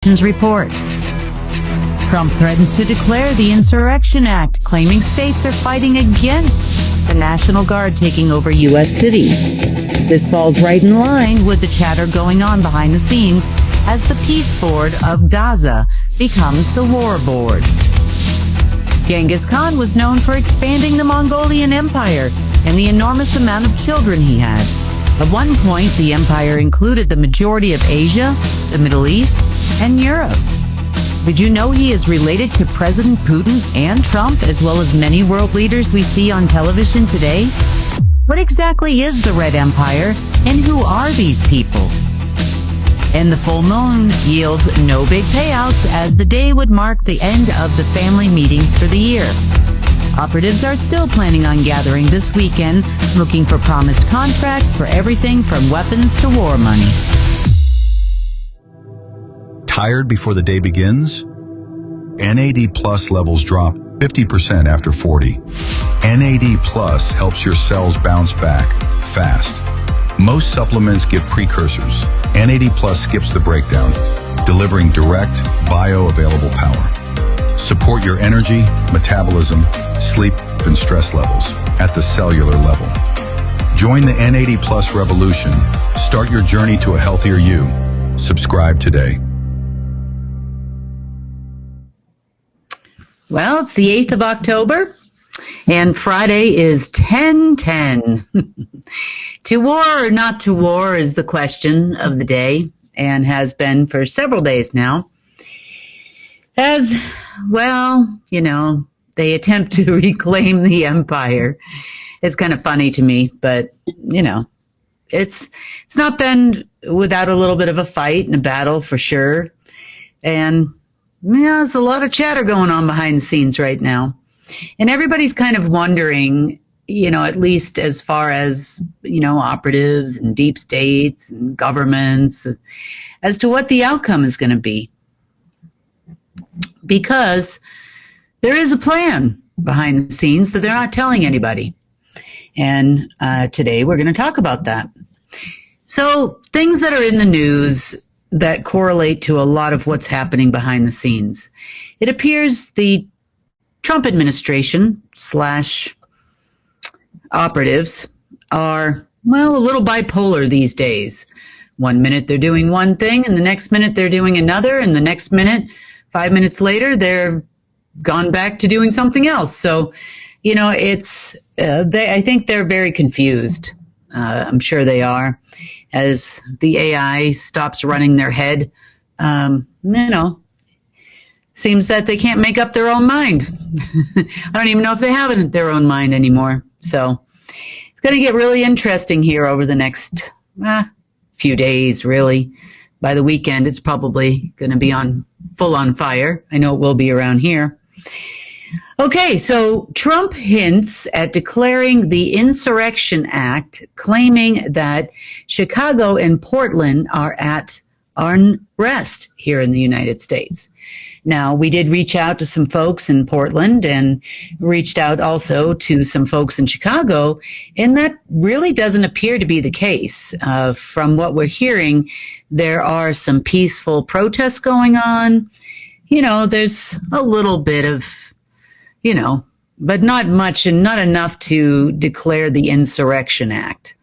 Report. Trump threatens to declare the Insurrection Act, claiming states are fighting against the National Guard taking over U.S. cities. This falls right in line with the chatter going on behind the scenes as the peace board of Gaza becomes the war board. Genghis Khan was known for expanding the Mongolian Empire and the enormous amount of children he had. At one point, the empire included the majority of Asia, the Middle East, and Europe. Did you know he is related to President Putin and Trump, as well as many world leaders we see on television today? What exactly is the Red Empire, and who are these people? And the full moon yields no big payouts, as the day would mark the end of the family meetings for the year. Operatives are still planning on gathering this weekend, looking for promised contracts for everything from weapons to war money. Tired before the day begins? NAD Plus levels drop 50% after 40. NAD Plus helps your cells bounce back fast. Most supplements give precursors. NAD Plus skips the breakdown, delivering direct, bioavailable power. Support your energy, metabolism, sleep, and stress levels at the cellular level. Join the NAD Plus revolution. Start your journey to a healthier you. Subscribe today. Well, it's the 8th of October, and Friday is 10/10. To war or not to war is the question of the day, and has been for several days now. As, well, they attempt to reclaim the empire. It's kind of funny to me, but, it's not been without a little bit of a fight and a battle for sure. And, there's a lot of chatter going on behind the scenes right now. And everybody's kind of wondering, at least as far as, operatives and deep states and governments, as to what the outcome is going to be. Because there is a plan behind the scenes that they're not telling anybody. And today we're going to talk about that. So things that are in the news that correlate to a lot of what's happening behind the scenes. It appears the Trump administration / operatives are, a little bipolar these days. 1 minute they're doing one thing, and the next minute they're doing another, and the next minute, 5 minutes later, they're gone back to doing something else. So, I think they're very confused. I'm sure they are. As the AI stops running their head, seems that they can't make up their own mind. I don't even know if they have their own mind anymore. So it's going to get really interesting here over the next few days, really. By the weekend, it's probably going to be full on fire. I know it will be around here. Okay, so Trump hints at declaring the Insurrection Act, claiming that Chicago and Portland are at unrest here in the United States. Now, we did reach out to some folks in Portland and reached out also to some folks in Chicago, and that really doesn't appear to be the case. From what we're hearing, there are some peaceful protests going on. There's a little bit of but not much and not enough to declare the Insurrection Act.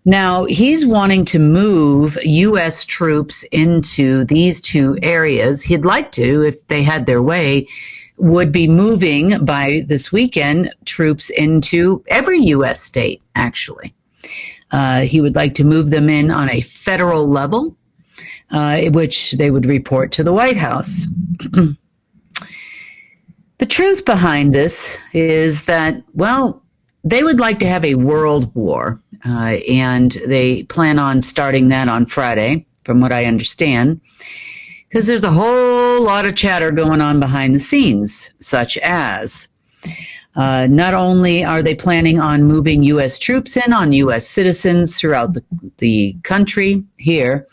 Now, he's wanting to move U.S. troops into these two areas. He'd like to, if they had their way, would be moving by this weekend troops into every U.S. state, actually. He would like to move them in on a federal level, which they would report to the White House. The truth behind this is that, they would like to have a world war, and they plan on starting that on Friday, from what I understand, because there's a whole lot of chatter going on behind the scenes, such as not only are they planning on moving U.S. troops in on U.S. citizens throughout the country here,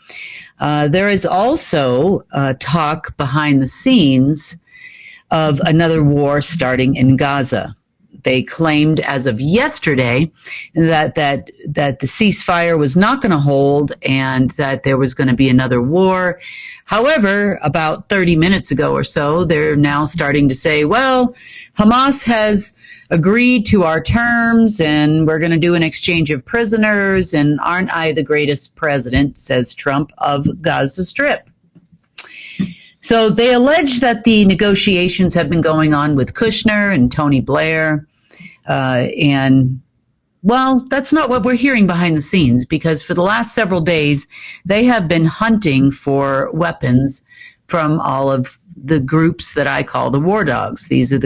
there is also talk behind the scenes of another war starting in Gaza. They claimed as of yesterday that the ceasefire was not going to hold and that there was going to be another war. However, about 30 minutes ago or so, they're now starting to say, well, Hamas has agreed to our terms and we're going to do an exchange of prisoners, and aren't I the greatest president, says Trump, of Gaza Strip. So they allege that the negotiations have been going on with Kushner and Tony Blair. And, well, that's not what we're hearing behind the scenes, because for the last several days, they have been hunting for weapons from all of the groups that I call the war dogs. These are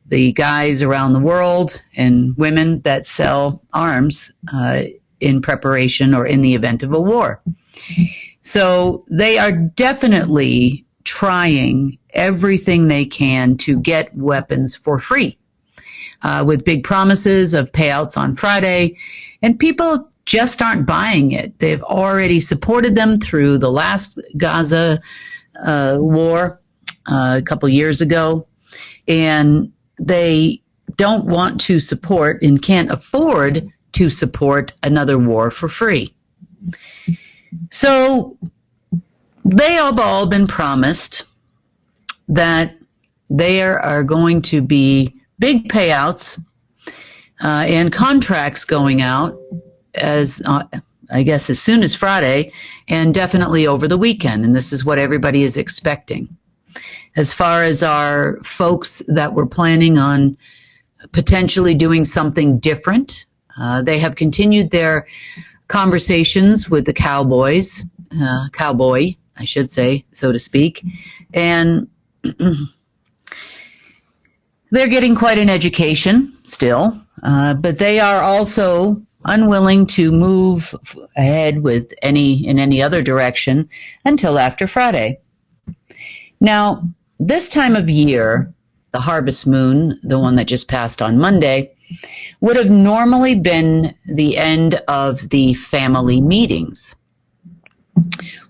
the guys around the world and women that sell arms in preparation or in the event of a war. So they are definitely trying everything they can to get weapons for free, with big promises of payouts on Friday, and people just aren't buying it. They've already supported them through the last Gaza war a couple years ago, and they don't want to support and can't afford to support another war for free. So they have all been promised that there are going to be big payouts and contracts going out as soon as Friday, and definitely over the weekend. And this is what everybody is expecting. As far as our folks that were planning on potentially doing something different, they have continued their conversations with the cowboy, I should say, so to speak, and they're getting quite an education still, but they are also unwilling to move ahead with in any other direction until after Friday. Now, this time of year, the harvest moon, the one that just passed on Monday, would have normally been the end of the family meetings.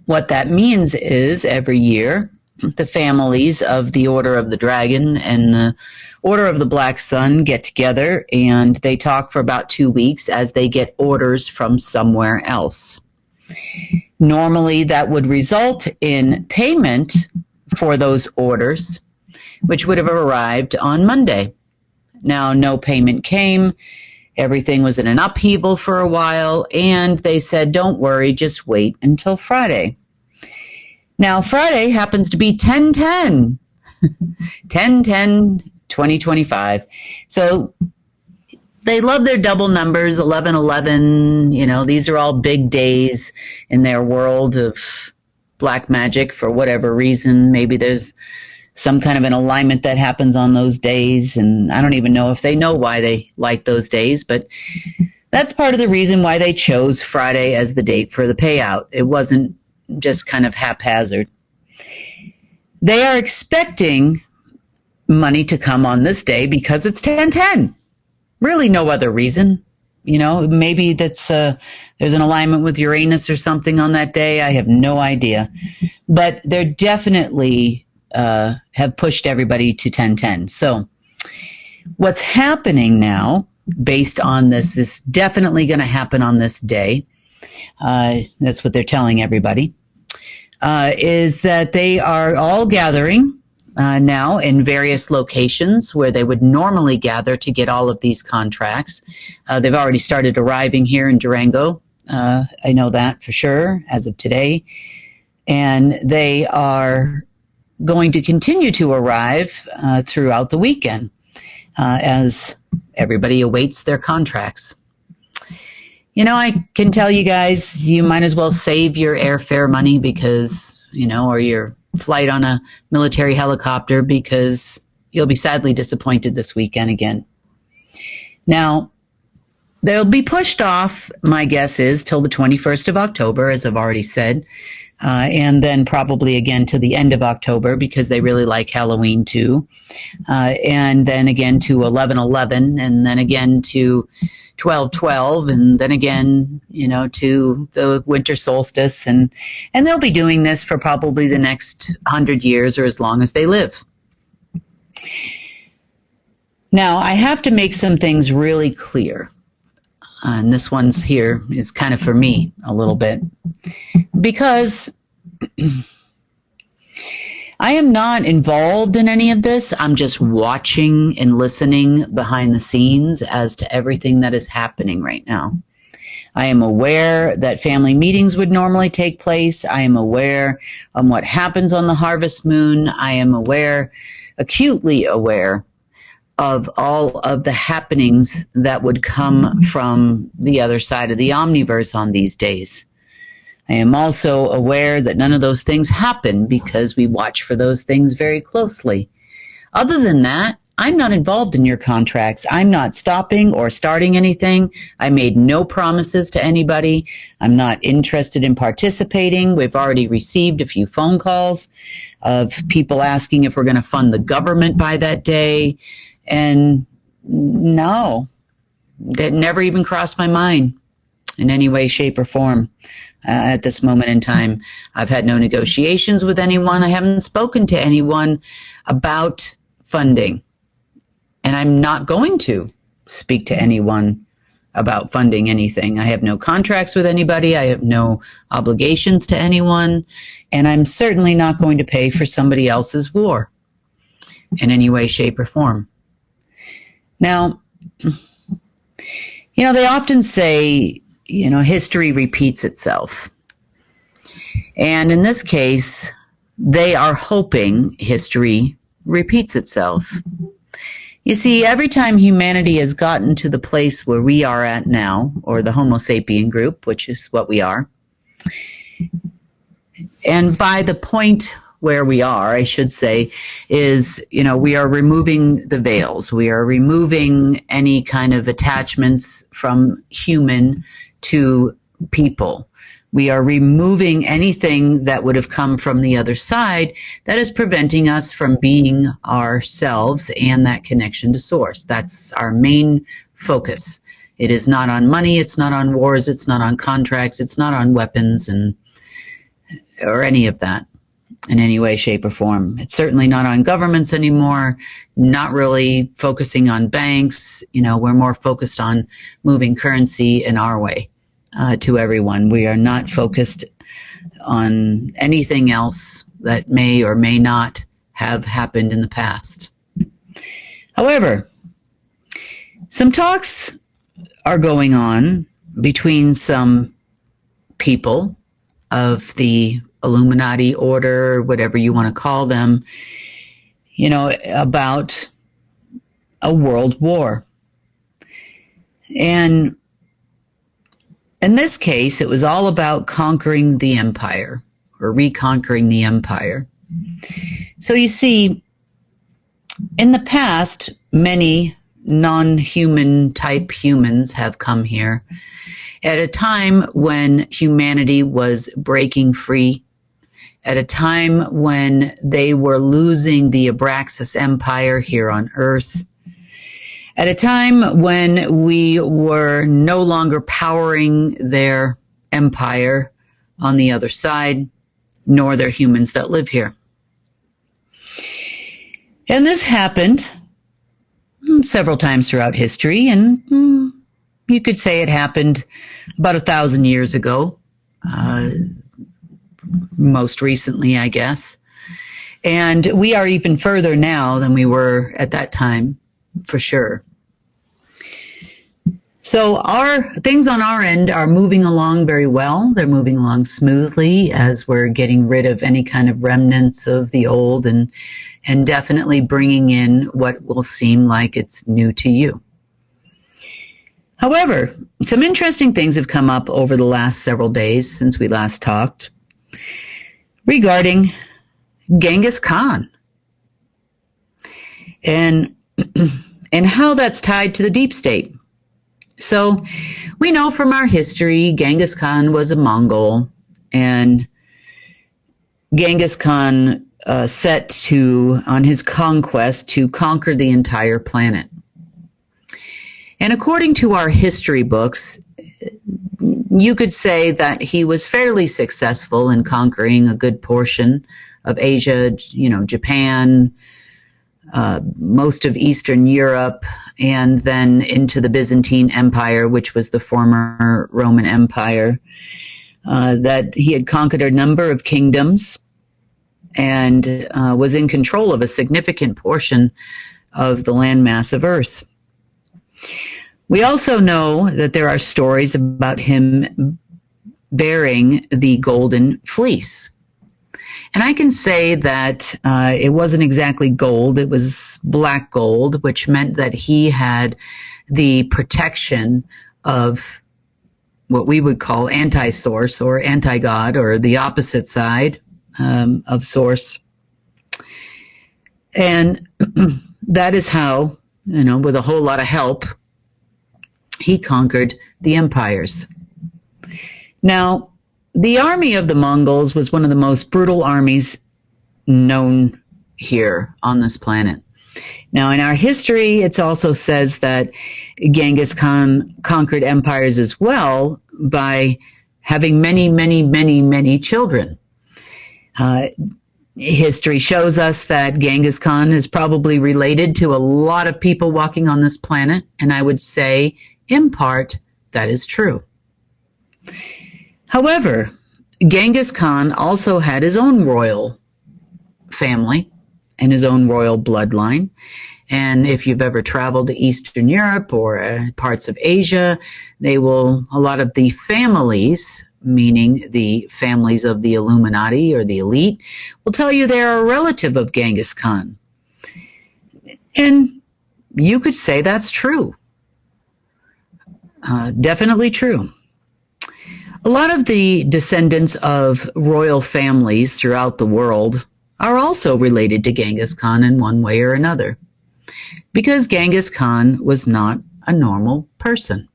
What that means is every year, the families of the Order of the Dragon and the Order of the Black Sun get together and they talk for about 2 weeks as they get orders from somewhere else. Normally, that would result in payment for those orders, which would have arrived on Monday. Now, no payment came. Everything was in an upheaval for a while, and they said, don't worry, just wait until Friday. Now, Friday happens to be 10/10, 10/10/2025. So they love their double numbers, 11/11. You know, these are all big days in their world of black magic for whatever reason. Maybe there's some kind of an alignment that happens on those days, and I don't even know if they know why they like those days, but that's part of the reason why they chose Friday as the date for the payout. It wasn't just kind of haphazard. They are expecting money to come on this day because it's 10/10. Really no other reason. You know, maybe there's an alignment with Uranus or something on that day. I have no idea. But they're definitely have pushed everybody to 10/10. So what's happening now, based on this is definitely going to happen on this day, that's what they're telling everybody, is that they are all gathering now in various locations where they would normally gather to get all of these contracts. They've already started arriving here in Durango. I know that for sure as of today. And they are going to continue to arrive throughout the weekend as everybody awaits their contracts. You know, I can tell you guys, you might as well save your airfare money because, you know, or your flight on a military helicopter, because you'll be sadly disappointed this weekend again. Now, they'll be pushed off, my guess is, till the 21st of October, as I've already said, and then probably again to the end of October because they really like Halloween too, and then again to 11/11, and then again to 12/12, and then again, you know, to the winter solstice, and they'll be doing this for probably the next 100 years or as long as they live. Now, I have to make some things really clear. And this one's here is kind of for me a little bit. Because I am not involved in any of this. I'm just watching and listening behind the scenes as to everything that is happening right now. I am aware that family meetings would normally take place. I am aware of what happens on the harvest moon. I am aware, acutely aware, of all of the happenings that would come from the other side of the omniverse on these days. I am also aware that none of those things happen because we watch for those things very closely. Other than that, I'm not involved in your contracts. I'm not stopping or starting anything. I made no promises to anybody. I'm not interested in participating. We've already received a few phone calls of people asking if we're going to fund the government by that day. And no, that never even crossed my mind in any way, shape, or form at this moment in time. I've had no negotiations with anyone. I haven't spoken to anyone about funding. And I'm not going to speak to anyone about funding anything. I have no contracts with anybody. I have no obligations to anyone. And I'm certainly not going to pay for somebody else's war in any way, shape, or form. Now, they often say, history repeats itself. And in this case, they are hoping history repeats itself. You see, every time humanity has gotten to the place where we are at now, or the Homo sapien group, which is what we are, and by the point where we are, I should say, is, we are removing the veils. We are removing any kind of attachments from human to people. We are removing anything that would have come from the other side that is preventing us from being ourselves and that connection to source. That's our main focus. It is not on money. It's not on wars. It's not on contracts. It's not on weapons or any of that in any way, shape, or form. It's certainly not on governments anymore, not really focusing on banks. We're more focused on moving currency in our way. To everyone. We are not focused on anything else that may or may not have happened in the past. However, some talks are going on between some people of the Illuminati order, whatever you want to call them, about a world war. And in this case, it was all about conquering the empire or reconquering the empire. So you see, in the past, many non-human type humans have come here at a time when humanity was breaking free, at a time when they were losing the Abraxas Empire here on Earth, at a time when we were no longer powering their empire on the other side, nor their humans that live here. And this happened several times throughout history, and you could say it happened about 1,000 years ago, most recently, I guess. And we are even further now than we were at that time. For sure. So things on our end are moving along very well. They're moving along smoothly as we're getting rid of any kind of remnants of the old and definitely bringing in what will seem like it's new to you. However, some interesting things have come up over the last several days since we last talked regarding Genghis Khan and how that's tied to the deep state. So we know from our history, Genghis Khan was a Mongol, and Genghis Khan set on his conquest to conquer the entire planet. And according to our history books, you could say that he was fairly successful in conquering a good portion of Asia, Japan, most of Eastern Europe, and then into the Byzantine Empire, which was the former Roman Empire, that he had conquered a number of kingdoms and was in control of a significant portion of the landmass of Earth. We also know that there are stories about him bearing the golden fleece. And I can say that it wasn't exactly gold, it was black gold, which meant that he had the protection of what we would call anti-source or anti-God, or the opposite side of source. And that is how, with a whole lot of help, he conquered the empires. Now, the army of the Mongols was one of the most brutal armies known here on this planet. Now, in our history, it also says that Genghis Khan conquered empires as well by having many, many, many, many children. History shows us that Genghis Khan is probably related to a lot of people walking on this planet, and I would say, in part, that is true. However, Genghis Khan also had his own royal family and his own royal bloodline. And if you've ever traveled to Eastern Europe or parts of Asia, a lot of the families, meaning the families of the Illuminati or the elite, will tell you they're a relative of Genghis Khan. And you could say that's true. Definitely true. A lot of the descendants of royal families throughout the world are also related to Genghis Khan in one way or another, because Genghis Khan was not a normal person.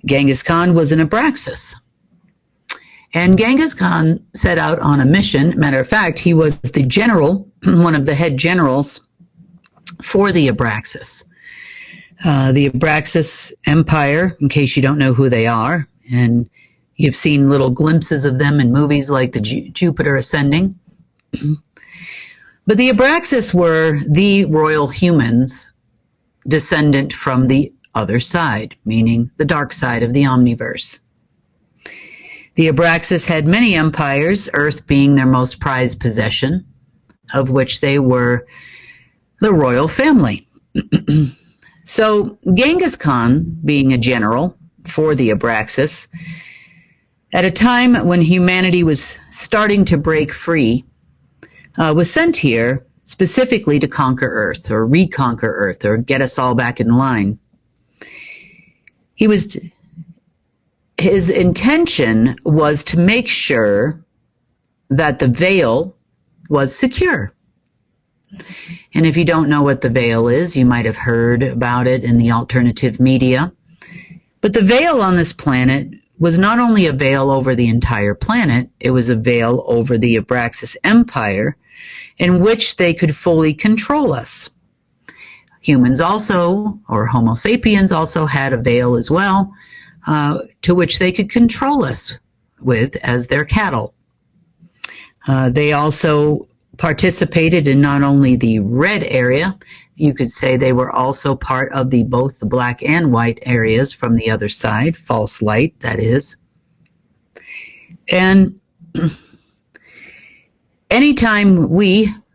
Genghis Khan was an Abraxas. And Genghis Khan set out on a mission. Matter of fact, he was the general, one of the head generals for the Abraxas. The Abraxas Empire, in case you don't know who they are, and you've seen little glimpses of them in movies like the Jupiter Ascending. But the Abraxas were the royal humans descendant from the other side, meaning the dark side of the omniverse. The Abraxas had many empires, Earth being their most prized possession, of which they were the royal family. So Genghis Khan, being a general for the Abraxas, at a time when humanity was starting to break free, was sent here specifically to conquer Earth, or reconquer Earth, or get us all back in line. His intention was to make sure that the veil was secure. And if you don't know what the veil is, you might have heard about it in the alternative media. But the veil on this planet was not only a veil over the entire planet, it was a veil over the Abraxas Empire, in which they could fully control us. Humans also, or Homo sapiens also, had a veil as well, to which they could control us with as their cattle. They also participated in not only the red area, you could say they were also part of both the black and white areas from the other side, false light, that is. And anytime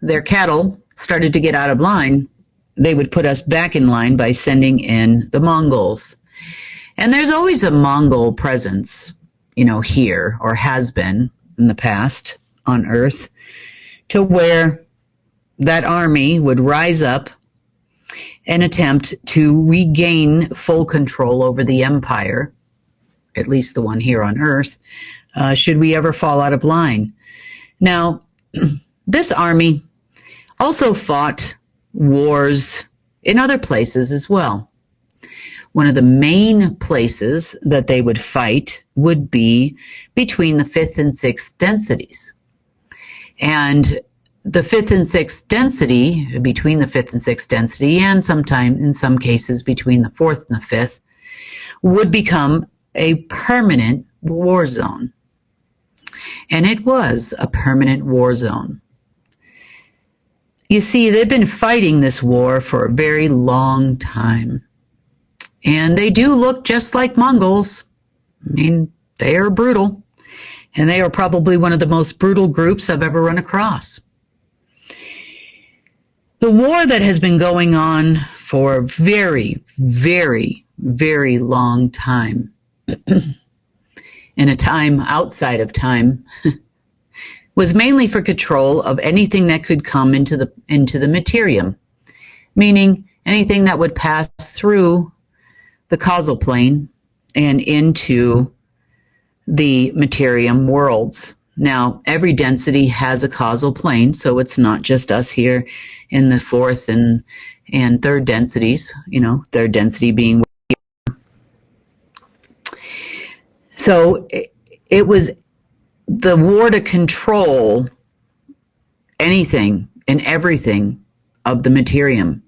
their cattle, started to get out of line, they would put us back in line by sending in the Mongols. And there's always a Mongol presence, here, or has been in the past on Earth, to where that army would rise up and attempt to regain full control over the empire, at least the one here on Earth, should we ever fall out of line. Now, this army also fought wars in other places as well. One of the main places that they would fight would be between the 5th and 6th densities. And the 5th and 6th density, between the 5th and 6th density, and sometime in some cases between the 4th and the 5th, would become a permanent war zone. And it was a permanent war zone. You see, they've been fighting this war for a very long time. And they do look just like Mongols. I mean, they are brutal. And they are probably one of the most brutal groups I've ever run across. The war that has been going on for a very, very, very long time, in a time outside of time, was mainly for control of anything that could come into the materium, meaning anything that would pass through the causal plane and into the materium worlds. Now, every density has a causal plane, so it's not just us here in the fourth and third densities, third density being. So it was the war to control anything and everything of the materium,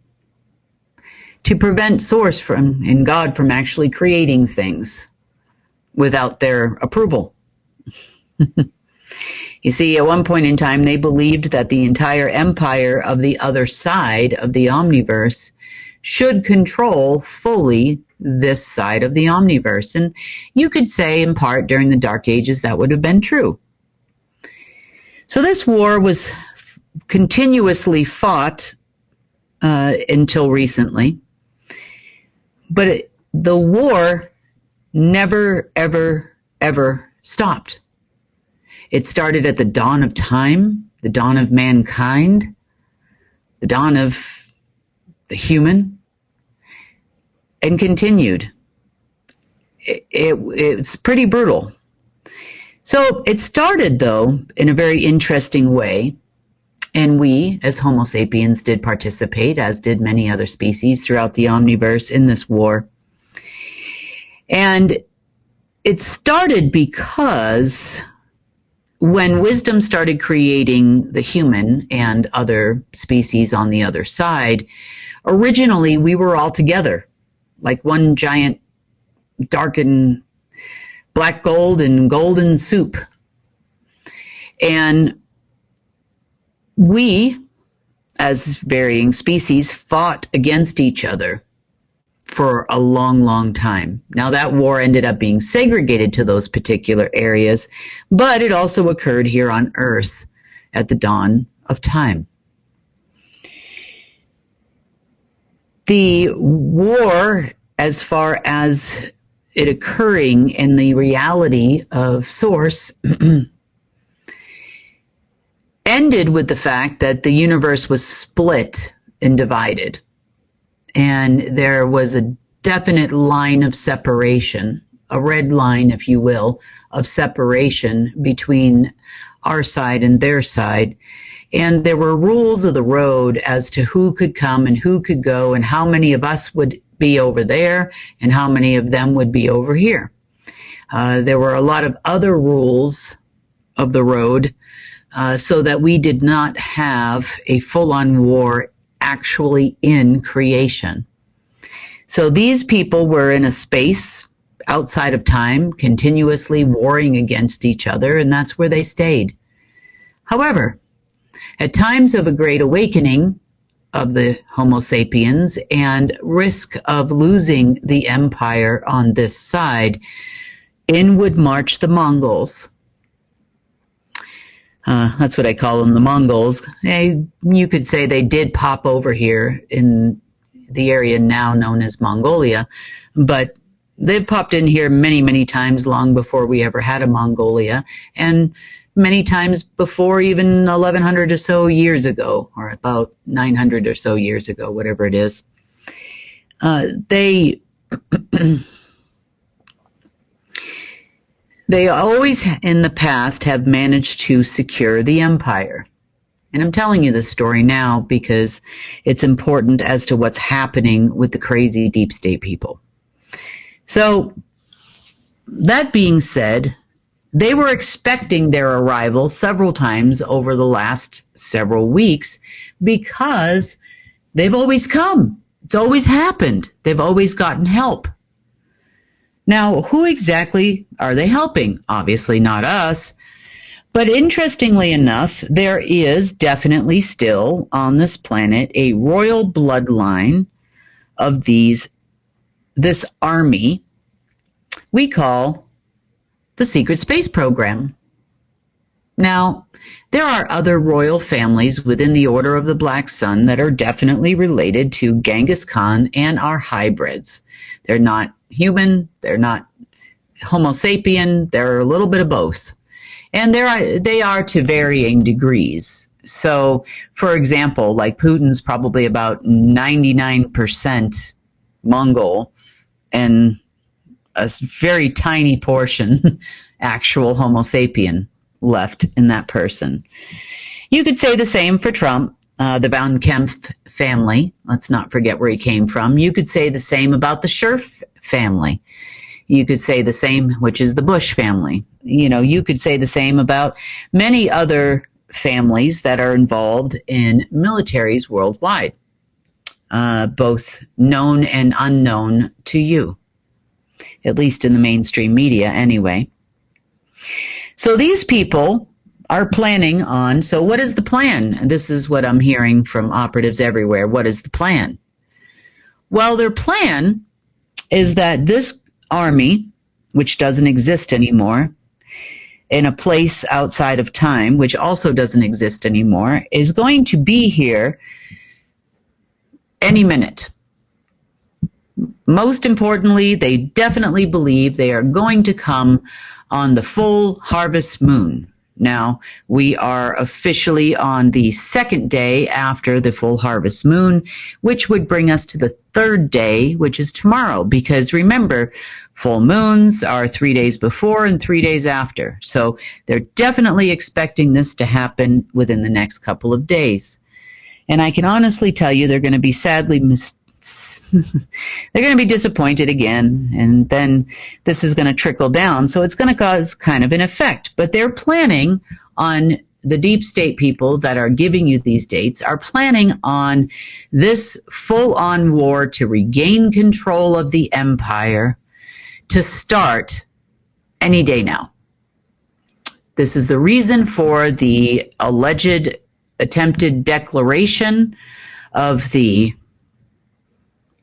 to prevent Source and God from actually creating things without their approval. You see, at one point in time, they believed that the entire empire of the other side of the omniverse should control fully this side of the omniverse. And you could say, in part, during the Dark Ages, that would have been true. So this war was continuously fought until recently. But the war never, ever, ever stopped. It started at the dawn of time, the dawn of mankind, the dawn of the human, and continued. It's pretty brutal. So it started, though, in a very interesting way, and we, as Homo sapiens, did participate, as did many other species throughout the omniverse in this war. And it started because when wisdom started creating the human and other species on the other side, originally we were all together, like one giant darkened black gold and golden soup. And we, as varying species, fought against each other for a long, long time. Now, that war ended up being segregated to those particular areas, but it also occurred here on Earth at the dawn of time. The war, as far as it occurring in the reality of Source, ended with the fact that the universe was split and divided. And there was a definite line of separation, a red line, if you will, of separation between our side and their side. And there were rules of the road as to who could come and who could go and how many of us would be over there and how many of them would be over here. There were a lot of other rules of the road so that we did not have a full-on war actually in creation. So these people were in a space outside of time, continuously warring against each other, and that's where they stayed. However, at times of a great awakening of the Homo sapiens and risk of losing the empire on this side, in would march the Mongols. That's what I call them, the Mongols. You could say they did pop over here in the area now known as Mongolia, but they've popped in here many, many times long before we ever had a Mongolia, and many times before even 1100 or so years ago, or about 900 or so years ago, whatever it is. They always in the past have managed to secure the empire. And I'm telling you this story now because it's important as to what's happening with the crazy deep state people. So, that being said, they were expecting their arrival several times over the last several weeks because they've always come. It's always happened. They've always gotten help. Now, who exactly are they helping? Obviously not us, But interestingly enough, there is definitely still on this planet a royal bloodline of this army we call the Secret Space Program. Now, there are other royal families within the Order of the Black Sun that are definitely related to Genghis Khan and are hybrids. They're not human, they're not Homo sapien, they're a little bit of both. And they are to varying degrees. So, for example, like Putin's probably about 99% Mongol and a very tiny portion actual Homo sapien left in that person. You could say the same for Trump, the Van Kempf family. Let's not forget where he came from. You could say the same about the Scherf family. You could say the same, which is the Bush family. You could say the same about many other families that are involved in militaries worldwide, both known and unknown to you, at least in the mainstream media anyway. So these people are planning on, so what is the plan? This is what I'm hearing from operatives everywhere. What is the plan? Well, their plan is that this army, which doesn't exist anymore, in a place outside of time, which also doesn't exist anymore, is going to be here any minute. Most importantly, they definitely believe they are going to come on the full harvest moon. Now, we are officially on the second day after the full harvest moon, which would bring us to the third day, which is tomorrow. Because remember, full moons are 3 days before and 3 days after. So they're definitely expecting this to happen within the next couple of days. And I can honestly tell you they're going to be sadly they're going to be disappointed again, and then this is going to trickle down, so it's going to cause kind of an effect. But they're planning on, the deep state people that are giving you these dates are planning on this full-on war to regain control of the empire to start any day now. This is the reason for the alleged attempted declaration of the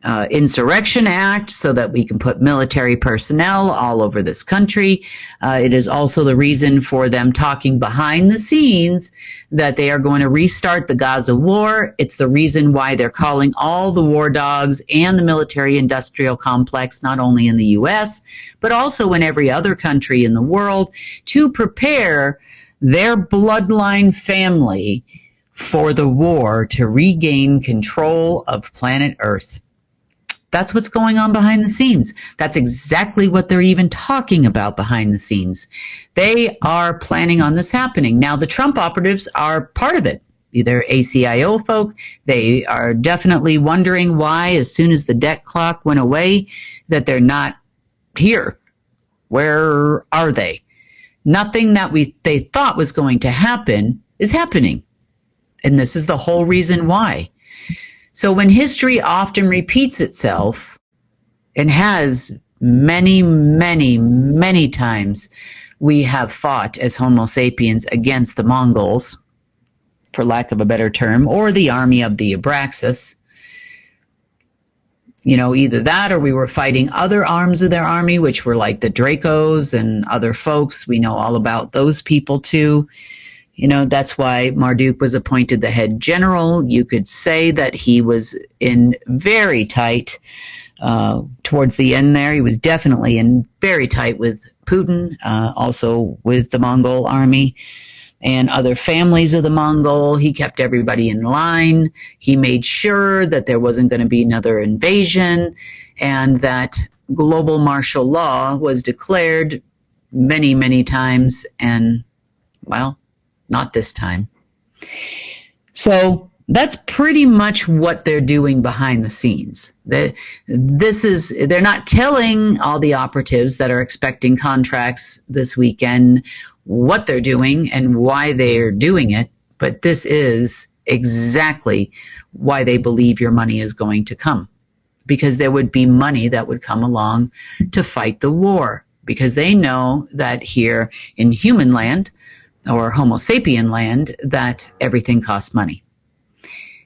Insurrection Act, so that we can put military personnel all over this country. It is also the reason for them talking behind the scenes that they are going to restart the Gaza war. It's the reason why they're calling all the war dogs and the military-industrial complex, not only in the U.S., but also in every other country in the world, to prepare their bloodline family for the war to regain control of planet Earth. That's what's going on behind the scenes. That's exactly what they're even talking about behind the scenes. They are planning on this happening. Now, the Trump operatives are part of it. They're ACIO folk. They are definitely wondering why, as soon as the debt clock went away, that they're not here. Where are they? Nothing that they thought was going to happen is happening. And this is the whole reason why. So when history often repeats itself, and has many, many, many times, we have fought as Homo sapiens against the Mongols, for lack of a better term, or the army of the Abraxas. Either that or we were fighting other arms of their army, which were like the Dracos and other folks. We know all about those people too. That's why Marduk was appointed the head general. You could say that he was in very tight, towards the end there, he was definitely in very tight with Putin, also with the Mongol army and other families of the Mongol. He kept everybody in line. He made sure that there wasn't going to be another invasion, and that global martial law was declared many, many times, and, well, not this time. So that's pretty much what they're doing behind the scenes. They're not telling all the operatives that are expecting contracts this weekend what they're doing and why they're doing it, but this is exactly why they believe your money is going to come. Because there would be money that would come along to fight the war. Because they know that here in human land, or Homo sapien land, that everything costs money.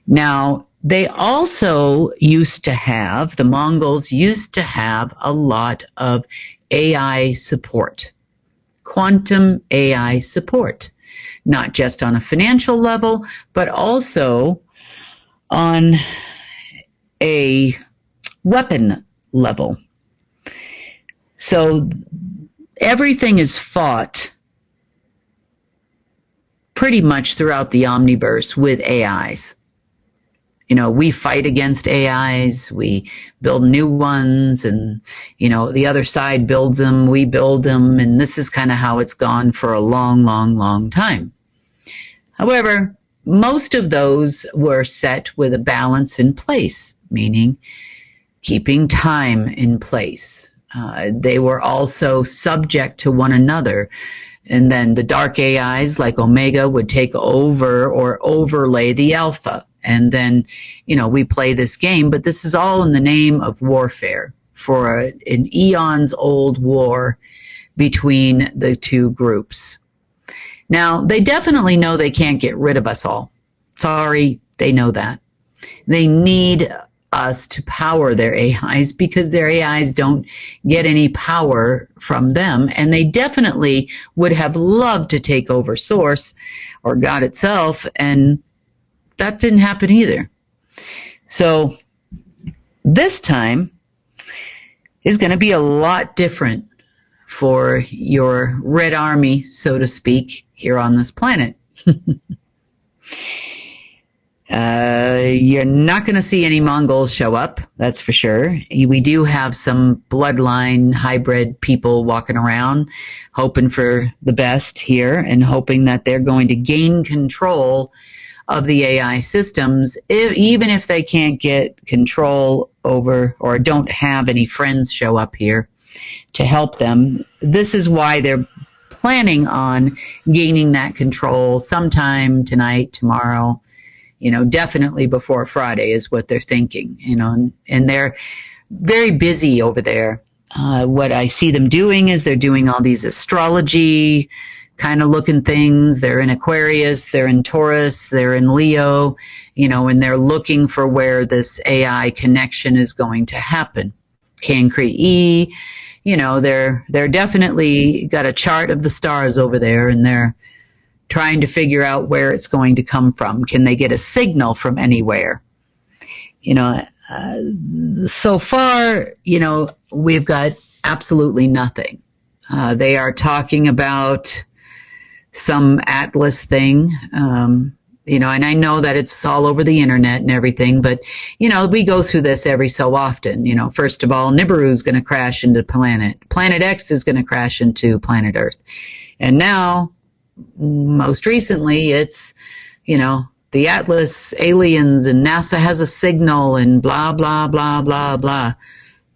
Now, they also used to have, the Mongols used to have a lot of AI support, quantum AI support, not just on a financial level, but also on a weapon level. So everything is fought pretty much throughout the omniverse with AIs. You know, we fight against AIs, we build new ones, and, you know, the other side builds them, we build them, and this is kind of how it's gone for a long, long, long time. However, most of those were set with a balance in place, meaning keeping time in place. They were also subject to one another. And then the dark AIs like Omega would take over or overlay the alpha. And then, you know, we play this game, but this is all in the name of warfare, for an eons old war between the two groups. Now, they definitely know they can't get rid of us all. Sorry, they know that. They need us to power their AIs because their AIs don't get any power from them. And they definitely would have loved to take over Source or God itself, and that didn't happen either. So this time is going to be a lot different for your Red Army, so to speak, here on this planet. You're not going to see any Mongols show up, that's for sure. We do have some bloodline hybrid people walking around, hoping for the best here and hoping that they're going to gain control of the AI systems, even if they can't get control over or don't have any friends show up here to help them. This is why they're planning on gaining that control sometime tonight, tomorrow, you know, definitely before Friday is what they're thinking, you know, and they're very busy over there. What I see them doing is they're doing all these astrology kind of looking things. They're in Aquarius, they're in Taurus, they're in Leo, you know, and they're looking for where this AI connection is going to happen. Cancri E, you know, they're definitely got a chart of the stars over there, and they're trying to figure out where it's going to come from. Can they get a signal from anywhere? You know, so far, you know, we've got absolutely nothing. They are talking about some Atlas thing, you know, and I know that it's all over the internet and everything, but, you know, we go through this every so often. You know, first of all, Nibiru's going to crash into Planet X is going to crash into planet Earth. And now, most recently, it's, you know, the Atlas aliens and NASA has a signal and blah, blah, blah, blah, blah.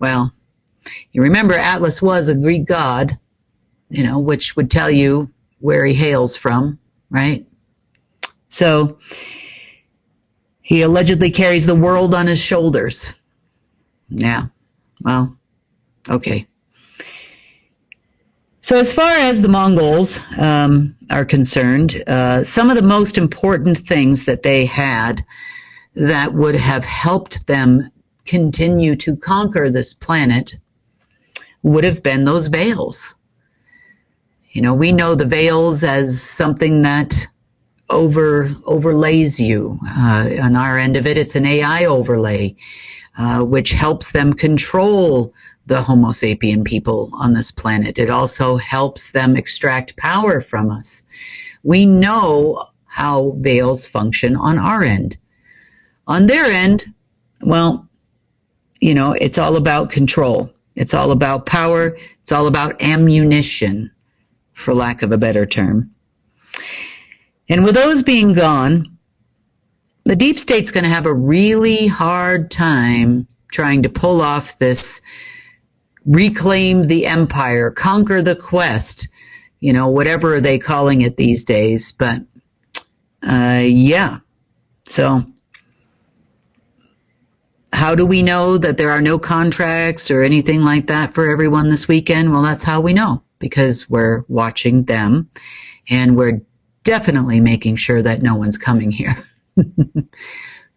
Well, you remember Atlas was a Greek god, you know, which would tell you where he hails from, right? So he allegedly carries the world on his shoulders. Yeah, well, okay. So as far as the Mongols are concerned, some of the most important things that they had that would have helped them continue to conquer this planet would have been those veils. You know, we know the veils as something that overlays you. On our end of it, it's an AI overlay, which helps them control the Homo sapien people on this planet. It also helps them extract power from us. We know how veils function on our end. On their end, well, you know, it's all about control. It's all about power. It's all about ammunition, for lack of a better term. And with those being gone, the deep state's going to have a really hard time trying to pull off this reclaim the empire, conquer the quest, you know, whatever are they calling it these days. But, yeah. So how do we know that there are no contracts or anything like that for everyone this weekend? Well, that's how we know, because we're watching them and we're definitely making sure that no one's coming here.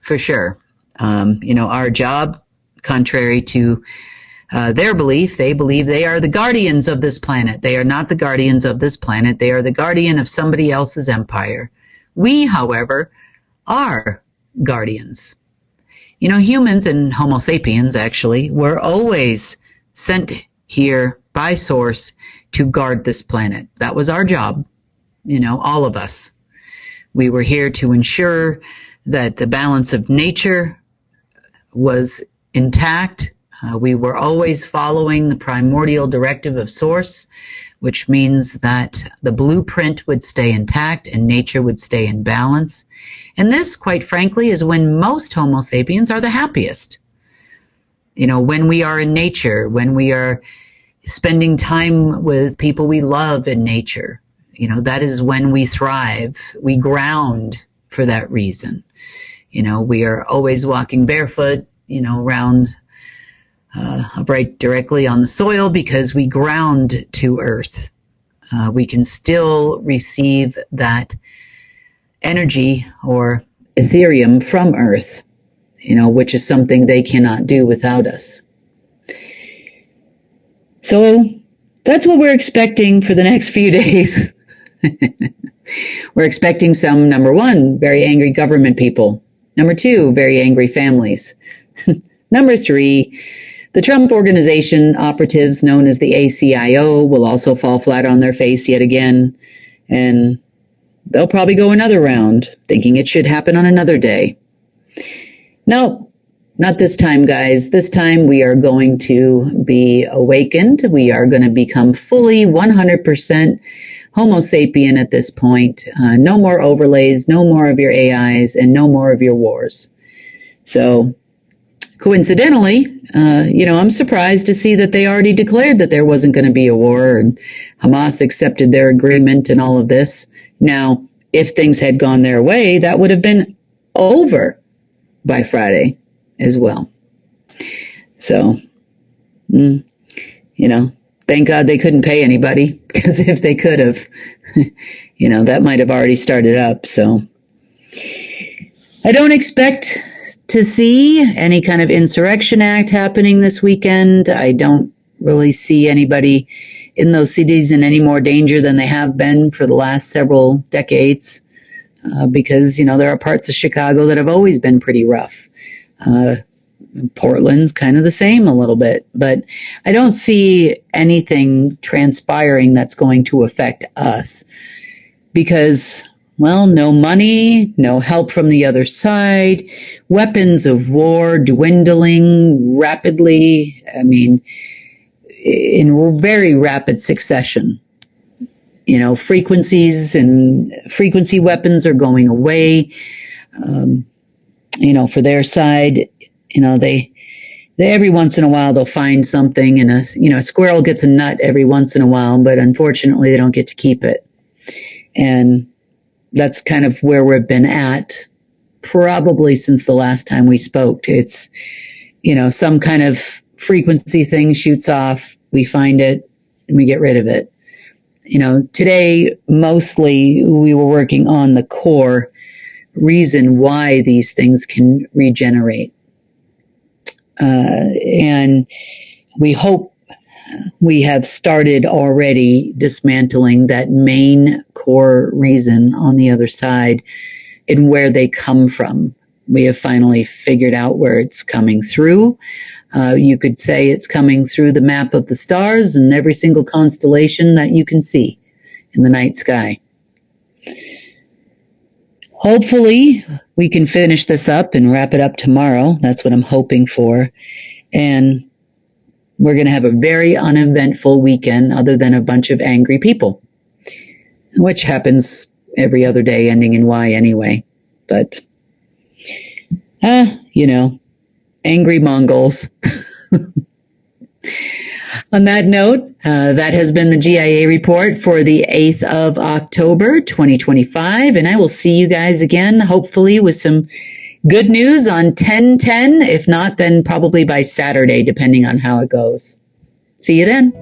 For sure. Our job, contrary to their belief, they believe they are the guardians of this planet. They are not the guardians of this planet. They are the guardian of somebody else's empire. We, however, are guardians. Humans and Homo sapiens, actually, were always sent here by Source to guard this planet. That was our job, all of us. We were here to ensure that the balance of nature was intact. We were always following the primordial directive of Source, which means that the blueprint would stay intact and nature would stay in balance. And this, quite frankly, is when most Homo sapiens are the happiest. When we are in nature, when we are spending time with people we love in nature, that is when we thrive. We ground for that reason. We are always walking barefoot, around right directly on the soil because we ground to earth. We can still receive that energy or Ethereum from earth, which is something they cannot do without us. So that's what we're expecting for the next few days. We're expecting some, number one, very angry government people. Number two, very angry families. Number three, the Trump Organization operatives known as the ACIO will also fall flat on their face yet again. And they'll probably go another round, thinking it should happen on another day. No, not this time, guys. This time we are going to be awakened. We are going to become fully 100% Homo sapien at this point. No more overlays, no more of your AIs, and no more of your wars. So, coincidentally, I'm surprised to see that they already declared that there wasn't going to be a war, and Hamas accepted their agreement and all of this. Now, if things had gone their way, that would have been over by Friday as well. So, thank God they couldn't pay anybody, because if they could have, that might have already started up. So I don't expect to see any kind of insurrection act happening this weekend. I don't really see anybody in those cities in any more danger than they have been for the last several decades, because, there are parts of Chicago that have always been pretty rough. Portland's kind of the same a little bit, but I don't see anything transpiring that's going to affect us because, no money, no help from the other side, weapons of war dwindling rapidly, in very rapid succession. Frequencies and frequency weapons are going away. For their side, they every once in a while they'll find something, and a squirrel gets a nut every once in a while, but unfortunately they don't get to keep it. And that's kind of where we've been at probably since the last time we spoke. It's, some kind of frequency thing shoots off, we find it, and we get rid of it. Today, mostly we were working on the core reason why these things can regenerate. And we hope we have started already dismantling that main core reason on the other side and where they come from. We have finally figured out where it's coming through. You could say it's coming through the map of the stars and every single constellation that you can see in the night sky. Hopefully, we can finish this up and wrap it up tomorrow. That's what I'm hoping for. And we're going to have a very uneventful weekend other than a bunch of angry people, which happens every other day ending in Y anyway. But, angry Mongols. On that note, that has been the GIA report for the 8th of October, 2025. And I will see you guys again, hopefully with some good news on 10/10. If not, then probably by Saturday, depending on how it goes. See you then.